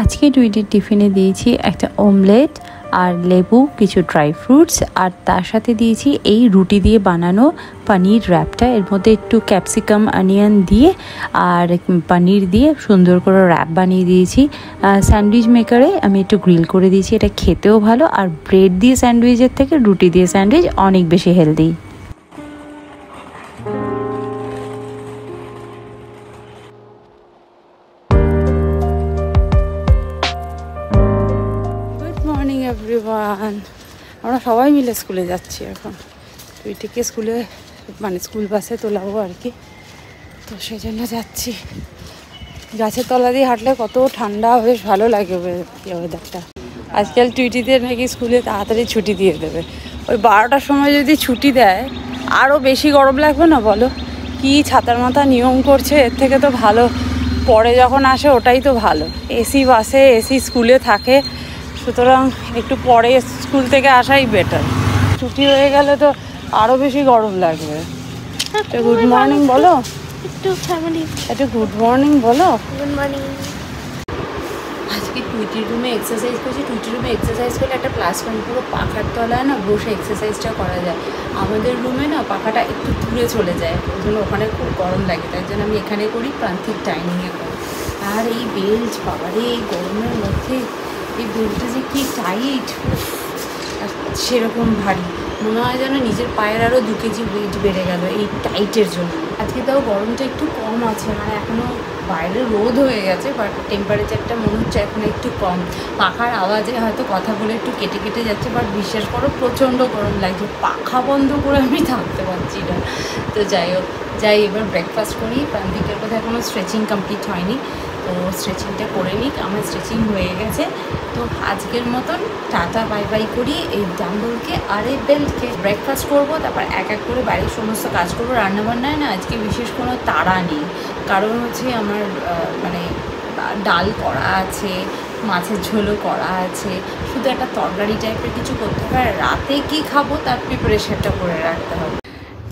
আজকে টুইটির টিফিনে দিয়েছি একটা অমলেট আর লেবু, কিছু ড্রাই ফ্রুটস, আর তার সাথে দিয়েছি এই রুটি দিয়ে বানানো পনির র্যাপটা। এর মধ্যে একটু ক্যাপসিকাম, অনিয়ন দিয়ে আর পনির দিয়ে সুন্দর করে র্যাপ বানিয়ে দিয়েছি। স্যান্ডউইচ মেকারে আমি একটু গ্রিল করে দিয়েছি। এটা খেতেও ভালো, আর ব্রেড দিয়ে স্যান্ডউইচের থেকে রুটি দিয়ে স্যান্ডউইচ অনেক বেশি হেলদি। এভরিওয়ান, আমরা সবাই মিলে স্কুলে যাচ্ছি এখন। টুইটিকে স্কুলে মানে স্কুল বাসে তোলাবো আর কি, তো সেই জন্য যাচ্ছি। গাছের তলা দিয়ে হাঁটলে কত ঠান্ডা, বেশ ভালো লাগে ওয়েদারটা। আজকাল টুইটিদের নাকি স্কুলে তাড়াতাড়ি ছুটি দিয়ে দেবে। ওই 12টার সময় যদি ছুটি দেয় আরও বেশি গরম লাগবে না বলো? কি ছাতার মাথা নিয়ম করছে, এর থেকে তো ভালো পরে যখন আসে ওটাই তো ভালো। এসি বাসে, এসি স্কুলে থাকে, সুতরাং একটু পরে স্কুল থেকে আসাই বেটার। ছুটি হয়ে গেলে তো আরও বেশি গরম লাগবে। গুড মর্নিং বলো, একটু গুড মর্নিং বলো। Good morning. আজকে টুইটির রুমে এক্সারসাইজ করছি। টুইটির রুমে এক্সারসাইজ করলে একটা প্লাস পয়েন্ট, পুরো পাখার তলায় না বসে এক্সারসাইজটা করা যায়। আমাদের রুমে না পাখাটা একটু দূরে চলে যায়, ওই জন্য ওখানে খুব গরম লাগে, তাই জন্য আমি এখানে করি, প্রান্তিক ডাইনিংয়ে করি। আর এই বেল্ট, বাবারে এই গরমের মধ্যে এই বেল্টটা যে কি টাইট, সেরকম ভারী মনে হয় যেন নিজের পায়ের আরও 2 কেজি ওয়েট বেড়ে গেল এই টাইটের জন্য। আজকে তাও গরমটা একটু কম আছে, মানে এখনও বাইরে রোদ হয়ে গেছে, বাট টেম্পারেচারটা মনে হচ্ছে এখন একটু কম। পাখার আওয়াজে হয়তো কথা বলে একটু কেটে কেটে যাচ্ছে, বাট বিশ্বাস করো প্রচণ্ড গরম লাগছে, পাখা বন্ধ করে আমি থাকতে পারছি না। তো যাই হোক, এবার ব্রেকফাস্ট করি। প্রান্তিকের কথা এখনও স্ট্রেচিং কমপ্লিট হয়নি, তো স্ট্রেচিংটা করে নিই। আমার স্ট্রেচিং হয়ে গেছে, তো আজকের মতন টাটা বাই বাই করি এই ডাম্বলকে আর এই বেল্টকে। ব্রেকফাস্ট করবো, তারপর এক এক করে বাড়ির সমস্ত কাজ করবো। রান্নাবান্নায় না আজকে বিশেষ কোনো তাড়া নেই, কারণ হচ্ছে আমার মানে ডাল করা আছে, মাছের ঝোলও করা আছে, শুধু একটা তরকারি টাইপের কিছু করতে হবে। আর রাতে কী খাবো তার প্রিপারেশনটা করে রাখতে হবে।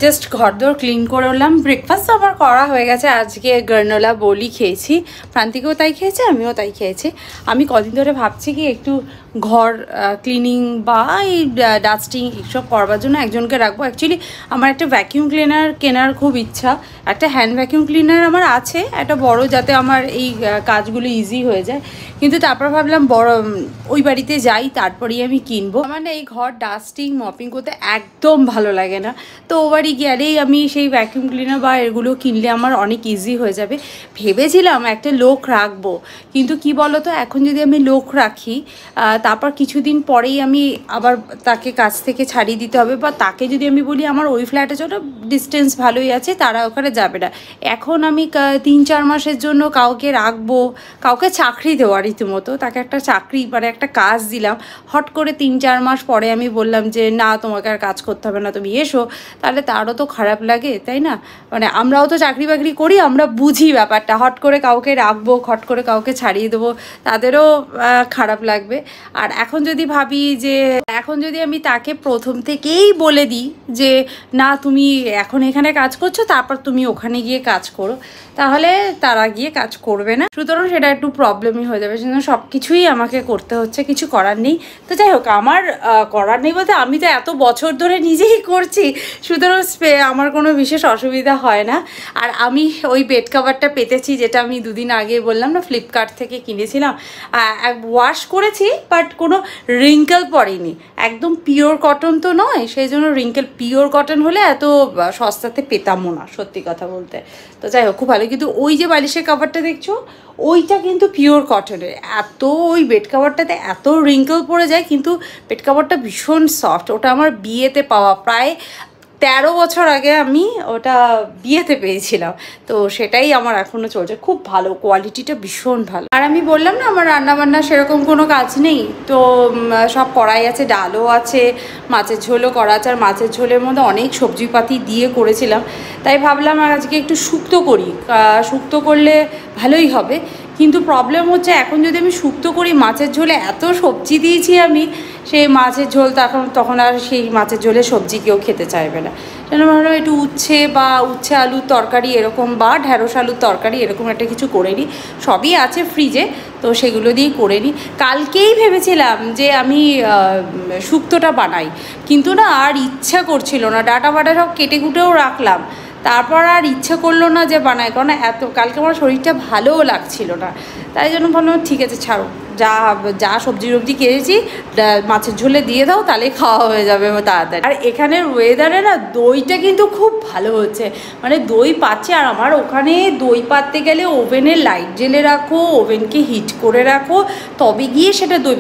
জাস্ট ঘরদোর ক্লিন করলাম। ব্রেকফাস্ট আমার করা হয়ে গেছে। আজকে গ্রানোলা বলি খেয়েছি, প্রান্তিকেও তাই খেয়েছে, আমিও তাই খেয়েছি। আমি কদিন ধরে ভাবছি কি একটু ঘর ক্লিনিং বা এই ডাস্টিং এইসব করবার জন্য একজনকে রাখবো। অ্যাকচুয়ালি আমার একটা ভ্যাকিউম ক্লিনার কেনার খুব ইচ্ছা। একটা হ্যান্ড ভ্যাকিউম ক্লিনার আমার আছে, একটা বড়, যাতে আমার এই কাজগুলো ইজি হয়ে যায়। কিন্তু তারপর ভাবলাম বড় ওই বাড়িতে যাই, তারপরেই আমি কিনবো। আমার না এই ঘর ডাস্টিং মপিং করতে একদম ভালো লাগে না, তো ও বাড়ি গেলেই আমি সেই ভ্যাকিউম ক্লিনার বা এগুলো কিনলে আমার অনেক ইজি হয়ে যাবে। ভেবেছিলাম একটা লোক রাখবো, কিন্তু কি বলতো, এখন যদি আমি লোক রাখি তারপর কিছুদিন পরেই আমি আবার তাকে কাজ থেকে ছাড়িয়ে দিতে হবে, বা তাকে যদি আমি বলি আমার ওই ফ্ল্যাটে চলো, ডিস্টেন্স ভালোই আছে, তারা ওখানে যাবে না। এখন আমি 3-4 মাসের জন্য কাউকে রাখবো, কাউকে চাকরি দেওয়া রীতিমতো, তাকে একটা চাকরি মানে একটা কাজ দিলাম। হট করে 3-4 মাস পরে আমি বললাম যে না, তোমাকে আর কাজ করতে হবে না, তুমি এসো, তাহলে তারও তো খারাপ লাগে, তাই না? মানে আমরাও তো চাকরি বাকরি করি, আমরা বুঝি ব্যাপারটা। হট করে কাউকে রাখবো, হট করে কাউকে ছাড়িয়ে দেবো, তাদেরও খারাপ লাগবে। আর এখন যদি ভাবি যে, এখন যদি আমি তাকে প্রথম থেকেই বলে দিই যে না, তুমি এখন এখানে কাজ করছো, তারপর তুমি ওখানে গিয়ে কাজ করো, তাহলে তারা গিয়ে কাজ করবে না। সুতরাং সেটা একটু প্রবলেমই হয়ে যাবে, সেজন্য সব কিছুই আমাকে করতে হচ্ছে, কিছু করার নেই। তো যাই হোক, আমার করার নেই বলতে আমি তো এত বছর ধরে নিজেই করছি, সুতরাং আমার কোনো বিশেষ অসুবিধা হয় না। আর আমি ওই বেড কভারটা পেতেছি, যেটা আমি 2 দিন আগে বললাম না, ফ্লিপকার্ট থেকে কিনেছিলাম। ওয়াশ করেছি, বাট কোনো রিঙ্কেল পড়েনি, একদম পিওর কটন তো নয়, সেই জন্য রিঙ্কেল, পিওর কটন হলে এত সস্তাতে পেতামও না সত্যি কথা বলতে। তো যাই হোক, খুব ভালো। কিন্তু ওই যে বালিশের কাভারটা দেখছো, ওইটা কিন্তু পিওর কটনের। এত ওই বেড কাভারটাতে এত রিঙ্কেল পড়ে যায়, কিন্তু বেড কাভারটা ভীষণ সফট। ওটা আমার বিয়েতে পাওয়া, প্রায় 13 বছর আগে আমি ওটা বিয়েতে পেয়েছিলাম, তো সেটাই আমার এখনও চলছে, খুব ভালো, কোয়ালিটিটা ভীষণ ভালো। আর আমি বললাম না আমার রান্নাবান্না সেরকম কোনো কাজ নেই, তো সব করাই আছে, ডালও আছে, মাছের ঝোলও করা আছে। আর মাছের ঝোলের মধ্যে অনেক সবজিপাতি দিয়ে করেছিলাম, তাই ভাবলাম আজকে একটু শুক্তো করি, শুক্তো করলে ভালোই হবে। কিন্তু প্রবলেম হচ্ছে, এখন যদি আমি শুক্তো করি, মাছের ঝোলে এত সবজি দিয়েছি আমি, সেই মাছের ঝোল তখন আর সেই মাছের ঝোলে সবজি কেউ খেতে চাইবে না। যেন ভাবলাম একটু উচ্ছে বা উচ্ছে আলুর তরকারি এরকম বা ঢ্যাঁড়স আলুর তরকারি এরকম একটা কিছু করে নিই। সবই আছে ফ্রিজে, তো সেগুলো দিয়েই করে নিই। কালকেই ভেবেছিলাম যে আমি শুক্তোটা বানাই, কিন্তু না আর ইচ্ছা করছিল না, ডাটা বাটা সব কেটে কুটেও রাখলাম, তারপর আর ইচ্ছা করলো না যে বানাই, কারণ এত কালকে আমার শরীরটা ভালোও লাগছিল না। তাই জন্য ভাবলাম ঠিক আছে ছাড়ো, যা যা সবজি টবজি কিনেছি মাছের ঝোলে দিয়ে দাও, তাহলে খাওয়া হয়ে যাবে তাড়াতাড়ি। আর এখানের ওয়েদারে না দইটা কিন্তু খুব ভালো হচ্ছে, মানে দই পাচ্ছে। আর আমার ওখানে দই পাততে গেলে ওভেনে লাইট জ্বেলে রাখো, ওভেনকে হিট করে রাখো, তবে গিয়ে সেটা দই।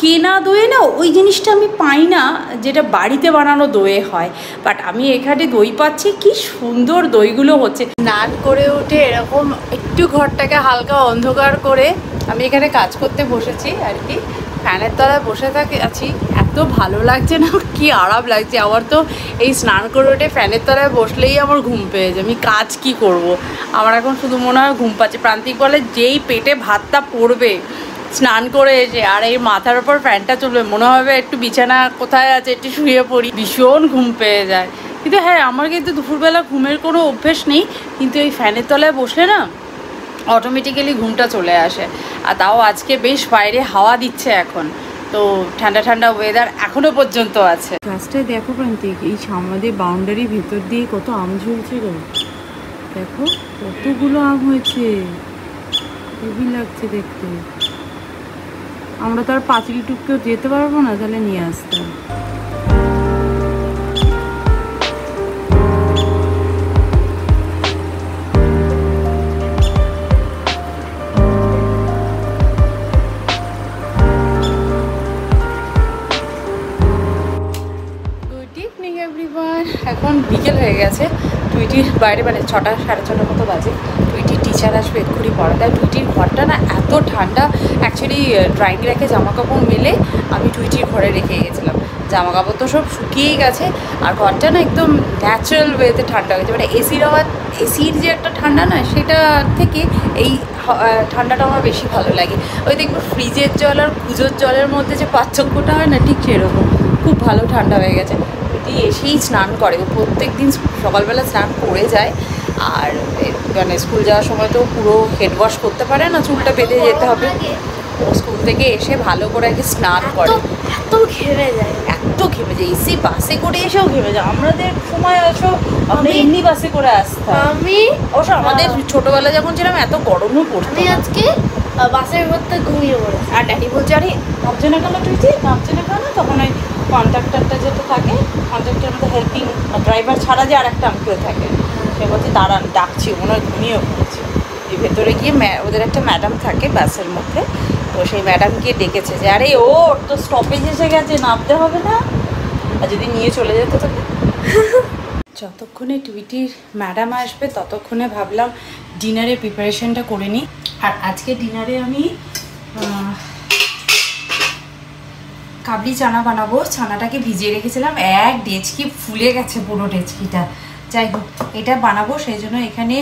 কেনা দইয়ে না ওই জিনিসটা আমি পাই না যেটা বাড়িতে বানানো দইয়ে হয়। বাট আমি এখানে দই পাচ্ছি, কি সুন্দর দইগুলো হচ্ছে। স্নান করে উঠে এরকম একটু ঘরটাকে হালকা অন্ধকার করে আমি এখানে কাজ করতে বসেছি আর কি, ফ্যানের তলায় বসে আছি। এত ভালো লাগছে না, কি আরাম লাগছে। আমার তো এই স্নান করে উঠে ফ্যানের তলায় বসলেই আমার ঘুম পেয়ে যায়। আমি কাজ কি করব, আমার এখন শুধু মনে হয় ঘুম পাচ্ছে। প্রান্তিক বলে যেই পেটে ভাতটা পড়বে স্নান করে এসে আর এই মাথার ওপর ফ্যানটা চলবে, মনে হবে একটু বিছানা কোথায় আছে একটু শুয়ে পড়ি, ভীষণ ঘুম পেয়ে যায়। কিন্তু হ্যাঁ, আমার কিন্তু দুপুরবেলা ঘুমের কোনো অভ্যেস নেই, কিন্তু এই ফ্যানের তলায় বসলে না অটোমেটিক্যালি ঘুমটা চলে আসে। আর তাও আজকে বেশ বাইরে হাওয়া দিচ্ছে এখন, তো ঠান্ডা ঠান্ডা ওয়েদার এখনো পর্যন্ত আছে। গাছটায় দেখো প্রান্তিক, এই আমাদের বাউন্ডারির ভিতর দিয়ে কত আম ঝুলছে গো, দেখো কতগুলো আম হয়েছে, খুবই লাগছে দেখতে। আমরা তো আর পাঁচিল টুককেও যেতে পারবো না, তাহলে নিয়ে আসতাম। এখন বিকেল হয়ে গেছে, টুইটির বাইরে মানে 6টা সাড়ে 6টার মতো বাজে। টুইটির টিচার আসবে এক্ষুনি পড়াতে। টুইটির ঘরটা না এত ঠান্ডা, অ্যাকচুয়ালি ড্রয়িং র্যাকে জামা কাপড় মেলে আমি টুইটির ঘরে রেখে গেছিলাম, জামা কাপড় তো সব শুকিয়েই গেছে। আর ঘরটা না একদম ন্যাচারাল ওয়েতে ঠান্ডা হয়েছে, মানে এসির যে একটা ঠান্ডা না, সেটা থেকে এই ঠান্ডাটা আমার বেশি ভালো লাগে। ওই দেখবো ফ্রিজের জল আর কুজোর জলের মধ্যে যে পার্থক্যটা হয় না, ঠিক সেরকম খুব ভালো ঠান্ডা হয়ে গেছে। এসেই স্নান করে, ও প্রত্যেক দিন সকালবেলা স্নান করে যায়। আর মানে স্কুল যাওয়ার সময় তো পুরো হেড ওয়াশ করতে পারে না, চুলটা বেঁধে যেতে হবে। ও স্কুল থেকে এসে ভালো করে আগে স্নান করে। এত ঘেমে যায়, এত ঘেমে যায়, এসি বাসে করে এসেও ঘেমে যায়। আমাদের সময় আসো আমরা এমনি বাসে করে আসতাম। আমি অবশ্য আমাদের ছোটবেলা যখন ছিলাম এত গরমও পড়তো। আমি আজকে বাসের মধ্যে ঘুমিয়ে পড়েছি। আর ড্যাডি বলছে আরে নামছে না কেন, তুই নামছে না কেন? তখন ওই কন্ট্রাক্টরটা যেটা থাকে, কন্ট্রাক্টরের মধ্যে হেল্পিং ড্রাইভার ছাড়া যে আর একটা আঙ্কেল থাকে, সে বলছে দাঁড়ান ডাকছি, মনে হয় ঘুমিয়ে পড়েছে। এই ভেতরে গিয়ে ওদের একটা ম্যাডাম থাকে বাসের মধ্যে, তো সেই ম্যাডামকে ডেকেছে যে আরে ও তো স্টপেজ এসে গেছে, নামতে হবে না? আর যদি নিয়ে চলে যেত তোকে। যতক্ষণে টুইটির ম্যাডাম আসবে ততক্ষণে ভাবলাম ডিনারের প্রিপারেশনটা করে নিই। আর আজকে ডিনারে আমি কাবলি চানা বানাবো। চানাটাকে ভিজিয়ে রেখেছিলাম, এক ডেচকি ফুলে গেছে পুরো ডেচকিটা। যাই হোক, এটা বানাবো, সেই জন্য এখানে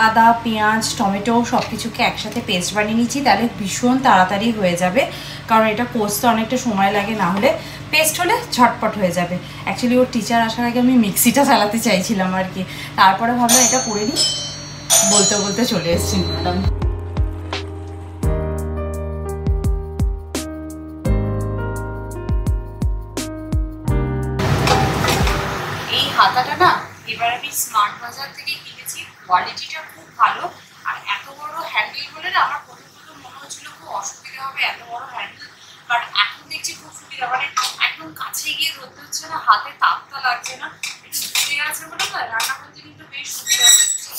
আদা পেঁয়াজ টমেটো সব কিছুকে একসাথে পেস্ট বানিয়ে নিচ্ছি, তাহলে ভীষণ তাড়াতাড়ি হয়ে যাবে। কারণ এটা কষতে অনেকটা সময় লাগে, না হলে পেস্ট হলে ঝটপট হয়ে যাবে। অ্যাকচুয়ালি ওর টিচার আসার আগে আমি মিক্সিটা চালাতে চাইছিলাম আর কি, তারপরে ভাবলাম এটা করে নিই। বলতে বলতে চলে এসেছি ম্যাডাম। হাতাটা না এবার আমি স্মার্ট বাজার থেকে কিনেছি, কোয়ালিটিটা খুব ভালো। আর এত বড় হ্যান্ডেল বলে না আমার প্রথম মনে হচ্ছিল খুব অসুবিধা হবে, এত বড় হ্যান্ডেল। বাট এখন দেখছি খুব সুবিধা, মানে একদম কাছে গিয়ে ধরতে হচ্ছে না, হাতে তাপটা লাগছে না, একটু দূরে আছে বলে না রান্না করতে কিন্তু বেশ সুবিধা হচ্ছে।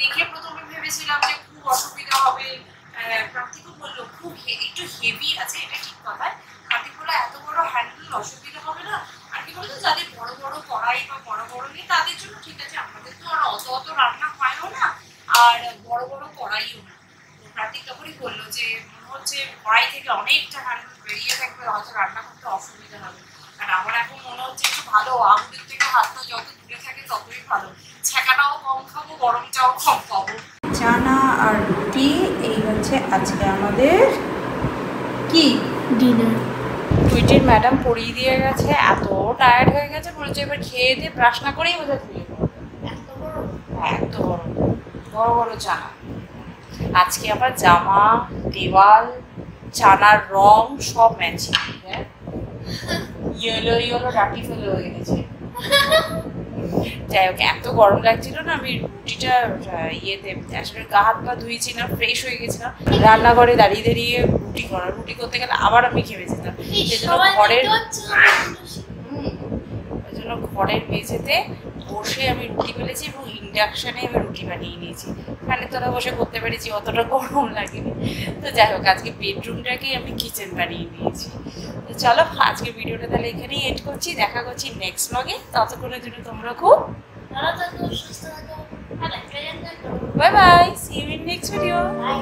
দেখে প্রথমে ভেবেছিলাম যে খুব অসুবিধা হবে, প্রান্তিকও বললো খুব একটু হেভি আছে, এটা ঠিক কথা। প্রান্তিক বললো এত বড় হ্যান্ডেল অসুবিধা হবে না। আর কি বলতো, যাদের বড় বড় কড়াই বা বড় বড় নেই তাদের জন্য ঠিক আছে, আমাদের তো আর অত রান্না হয়ও না, আর বড় বড় কড়াইও না। তো প্রান্তিক তখনই বললো যে মনে হচ্ছে কড়াই থেকে অনেকটা হ্যান্ডেল বেরিয়ে থাকবে, হয়তো রান্না করতে অসুবিধা হবে। আর আমার এখন মনে হচ্ছে একটু ভালো, আঙুলের থেকে হাতটা যত দূরে থাকে ততই ভালো, ছ্যাঁকাটাও কম খাবো, গরমটাও কম পাবো। চানা আর রুটি, এই হচ্ছে আজকে আমাদের কি ডিনার। টুইটির ম্যাডাম পড়িয়ে দিয়ে গেছে, এত টায়ার্ড হয়ে গেছে, বলেছে এবার খেয়ে দিয়ে ব্রাশ না করেই বোধহয় ঘুমিয়ে পড়বে। এত বড় বড় বড় জামা, আজকে আবার জামা, দেওয়াল, জানার রং সব ম্যাচিং। ইয়েলো ইয়েলো ডাটি ফেলে হয়ে গেছে। যাই হোক, এত গরম লাগছিল না, আমি রুটিটা ইয়েতে আসলে গা হাত পা ধুয়েছিলাম, ফ্রেশ হয়ে গেছিলাম, রান্নাঘরে দাঁড়িয়ে দাঁড়িয়ে রুটি করতে গেলে আবার আমি ঘেমে যেতাম। ওই জন্য ঘরের মেঝেতে বসে আমি রুটি বেলেছি এবং ইন্ডাকশানে আমি রুটি বানিয়ে নিয়েছি। ফ্যানের তলায় বসে করতে পেরেছি, অতটা গরম লাগেনি। তো যাই হোক, আজকে বেডরুমটাকে আমি কিচেন বানিয়ে নিয়েছি। তো চলো, আজকে ভিডিওটা তাহলে এখানেই এড করছি, দেখা করছি নেক্সট ব্লগে। ততক্ষণের জন্য তোমরা খুব ভালো থাকো, সুস্থ থাকো, আর একটা bye bye, see you in next video. By.